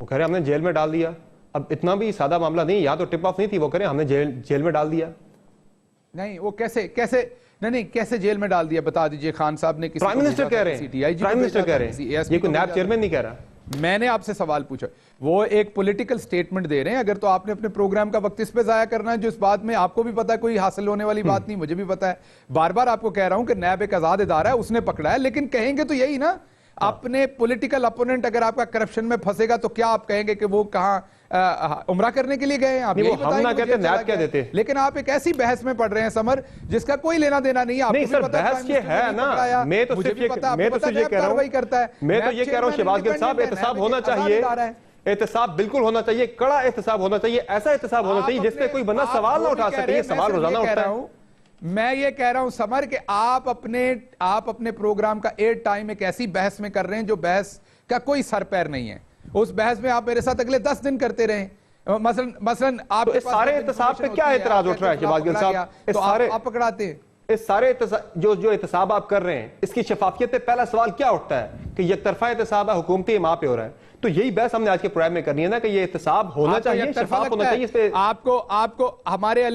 وہ کہہ رہے ہم نے جیل میں ڈال دیا. اب اتنا بھی سادہ معاملہ نہیں, یہاں تو ٹپ آف نہیں تھی, وہ کہہ رہے ہم نے جیل میں ڈال دیا. نہیں وہ کیسے جیل میں ڈال دیا بتا دیجئے. خان صاحب نے پرائم منسٹر کہہ رہے ہیں, پرائم منسٹر کہہ رہے ہیں, یہ کوئی نیب چیئرمین نہیں کہہ رہا. میں نے آپ سے سوال پوچھا, وہ ایک پولیٹیکل سٹیٹمنٹ دے رہے ہیں. اگر تو آپ نے اپنے پروگرام کا وقت اس پہ ضائع کرنا ہے جو اس بات میں آپ کو بھی پتا ہے کوئی حاصل ہونے والی بات نہیں, مجھے بھی پتا ہے. بار بار آپ کو کہہ رہا ہوں کہ نیب ایک آزاد ادارہ ہے, اس نے پکڑا ہے, لیکن کہیں گے تو یہی نا, اپنے پولیٹیکل اپوننٹ اگر آپ کا کرپشن میں پھنسے گا تو کیا آپ کہیں گے کہ وہ کہاں عمرہ کرنے کے لیے گئے ہیں؟ آپ یہی بتائیں. لیکن آپ ایک ایسی بحث میں پڑھ رہے ہیں سمر جس کا کوئی لینا دینا نہیں ہے. آپ کو بھی پتا ہے نا, میں تو یہ کہہ رہا ہوں شہباز گل صاحب احتساب ہونا چاہیے, احتساب بالکل ہونا چاہیے, کڑا احتساب ہونا چاہیے, ایسا احتساب ہونا چاہیے جس پہ کوئی بندہ سوال نہ اٹھا سکے. یہ سوال روزانہ اٹھتا ہے. میں یہ کہہ رہا ہوں سمر کہ آپ اپنے پروگرام کا ایئر ٹائم ایک ایسی بحث میں کر رہے ہیں جو بحث کا کوئی سر پیر نہیں ہے. اس بحث میں آپ میرے ساتھ اگلے 10 دن کرتے رہیں. مثلا آپ اس سارے احتساب پہ کیا اعتراض اٹھ رہا ہے شہباز گل صاحب؟ آپ پکڑاتے ہیں اس سارے جو احتساب آپ کر رہے ہیں اس کی شفافیت پہ پہلا سوال کیا اٹھتا ہے کہ یک طرفہ احتساب ہے, حکومتی ماں پہ ہو رہا ہے. تو یہی بحث ہم نے آج کے پروگرام میں کرنی ہے نا کہ یہ احتساب ہونا چاہیے, شفاف ہونا چاہیے. اس پہ آپ کو ہمارے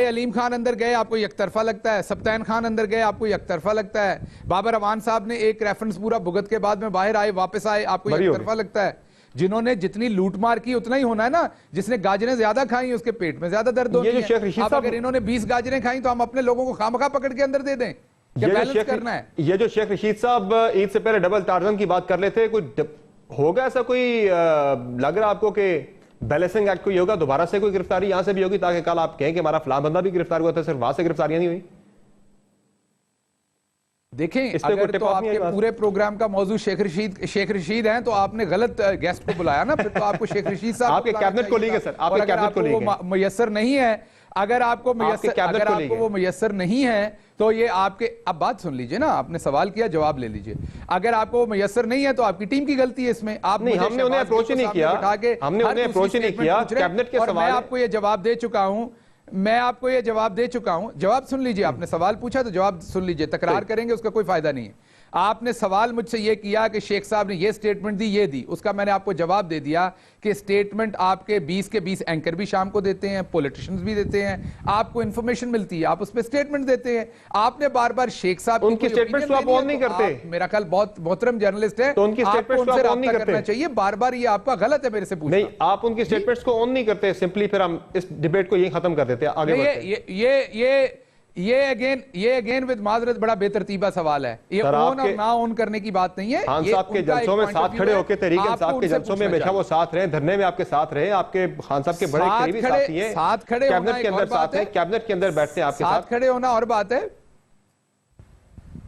علیم خان اندر گئے آپ کو یک طرفہ لگتا ہے, سبطین خان اندر گئے آپ کو یک طرفہ لگتا ہے, بابر امان صاحب نے ایک ریفرنس پورا بھگت کے بعد میں باہر آئے واپس آئے آپ کو یک طرفہ لگتا ہے. جنہوں نے جتنی لوٹ مار کی اتنا ہی ہونا ہے نا, جس نے گاجریں زیادہ کھائیں اس کے پیٹ میں زیادہ درد ہونی ہے. اب اگر انہوں نے 20 گاجریں کھائیں تو ہم اپنے لوگوں کو خامخواہ پکڑ کے اندر دے دیں, کیا بیلنس کرنا ہے؟ یہ جو شیخ رشید صاحب عید سے پہلے ڈبل ٹارزن کی بات کر لیتے, کوئی ہوگا ایسا کوئی لگ رہا آپ کو کہ بیلنسنگ ایکٹ کوئی ہوگا, دوبارہ سے کوئی گرفتاری یہاں سے بھی ہوگی تاکہ کل آپ کہیں کہ ہمارا فلاں بندہ بھی گرفتار ہوا تھا, صرف وہاں سے گرفتاریاں نہیں ہوئی؟ دیکھیں اگر تو آپ کے پورے پروگرام کا موضوع شیخ رشید ہیں تو آپ نے غلط گیسٹ کو بلایا نا, پھر تو آپ کو شیخ رشید صاحب آپ کے کیبنٹ کو لیگے سر, آپ کے کیبنٹ کو لیگے میسر نہیں ہے. اگر آپ کو وہ میسر نہیں ہے تو یہ آپ کے, اب بات سن لیجئے نا, آپ نے سوال کیا جواب لے لیجئے. اگر آپ کو وہ میسر نہیں ہے تو آپ کی ٹیم کی غلطی ہے اس میں. آپ نہیں, ہم نے انہیں اپروچ ہی نہیں کیا, کیبنٹ کے سوال. میں آپ کو یہ جواب دے چکا ہوں, جواب سن لیجئے. آپ نے سوال پوچھا تو جواب سن لیجئے, تکرار کریں گے اس کا کوئی فائدہ نہیں ہے. آپ نے سوال مجھ سے یہ کیا کہ شیخ صاحب نے یہ سٹیٹمنٹ دی, یہ دی, اس کا میں نے آپ کو جواب دے دیا کہ سٹیٹمنٹ آپ کے 20 اینکر بھی شام کو دیتے ہیں, پولیٹیشنز بھی دیتے ہیں, آپ کو انفارمیشن ملتی ہے, آپ اس پہ سٹیٹمنٹ دیتے ہیں. آپ نے بار بار شیخ صاحب ان کی سٹیٹمنٹس کو آپ آن نہیں کرتے, میرا خیال بہت محترم جرنلسٹ ہے, تو ان کی سٹیٹمنٹس کو آپ آن نہیں کرتے چاہیے. بار بار یہ آپ کا غلط ہے میرے سے پوچھنا. نہیں, آپ ان کی سٹیٹمنٹس کو آن نہیں کرتے, سمپلی پھر ہم اس ڈیبیٹ کو یہی ختم کر دیتے ہیں, آگے بڑھتے ہیں. یہ اگین ود معذرت بڑا بے ترتیبہ سوال ہے. یہ اون اور نہ اون کرنے کی بات نہیں ہے. خان صاحب کے جلسوں میں ساتھ کھڑے ہو کے, تحریک انصاف کے جلسوں میں ہمیشہ وہ ساتھ رہے, دھرنے میں آپ کے ساتھ رہے, آپ کے خان صاحب کے بڑے قریبی ساتھی ہیں, کیبنٹ کے اندر ساتھ ہیں, کیبنٹ کے اندر بیٹھتے ہیں آپ کے ساتھ. کھڑے ہونا اور بات ہے,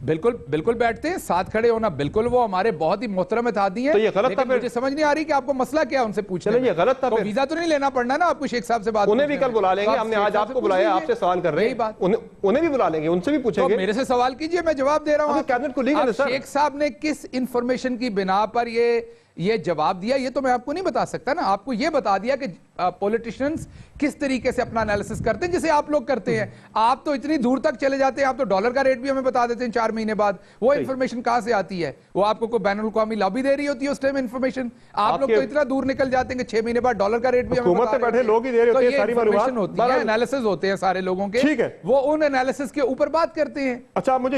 بالکل بیٹھتے ہیں ساتھ کھڑے ہونا, بالکل وہ ہمارے بہت ہی محترم اتحادی ہیں. تو یہ غلط تھا, مجھے سمجھ نہیں آ رہی کہ آپ کو مسئلہ کیا ان سے پوچھنا. یہ غلط تھا, ویزا تو نہیں لینا پڑنا نا آپ کو شیخ صاحب سے بات. انہیں بھی کل بلا لیں گے, ہم نے آج آپ کو بلایا, آپ سے سوال کر رہے ہیں, انہیں بھی بلا لیں گے, ان سے بھی پوچھیں گے. میرے سے سوال کیجئے, میں جواب دے رہا ہوں. کیبنٹ کو لیگل ہے سر. شیخ صاحب نے کس انفارمیشن کی بنا پر یہ جواب دیا, یہ تو میں آپ کو نہیں بتا سکتا نا. آپ کو یہ بتا دیا کہ پولیٹیشنز کس طریقے سے اپنا انالیسس کرتے ہیں جسے آپ لوگ کرتے ہیں. آپ تو اتنی دور تک چلے جاتے ہیں, آپ تو ڈالر کا ریٹ بھی ہمیں بتا دیتے ہیں 4 مہینے بعد. وہ انفارمیشن کہاں سے آتی ہے؟ وہ آپ کو کوئی بین الاقوامی لابی دے رہی ہوتی ہے اس ٹائم انفارمیشن. آپ لوگ تو اتنا دور نکل جاتے ہیں کہ 6 مہینے بعد ڈالر کا ریٹ بھی ہمیں حکومت میں بیٹھے لوگ ہی دے رہے ہوتے ہیں ساری معلومات, انالیسس ہوتے ہیں سارے لوگوں کے, وہ ان انالیسس کے اوپر بات کرتے ہیں. اچھا, مجھے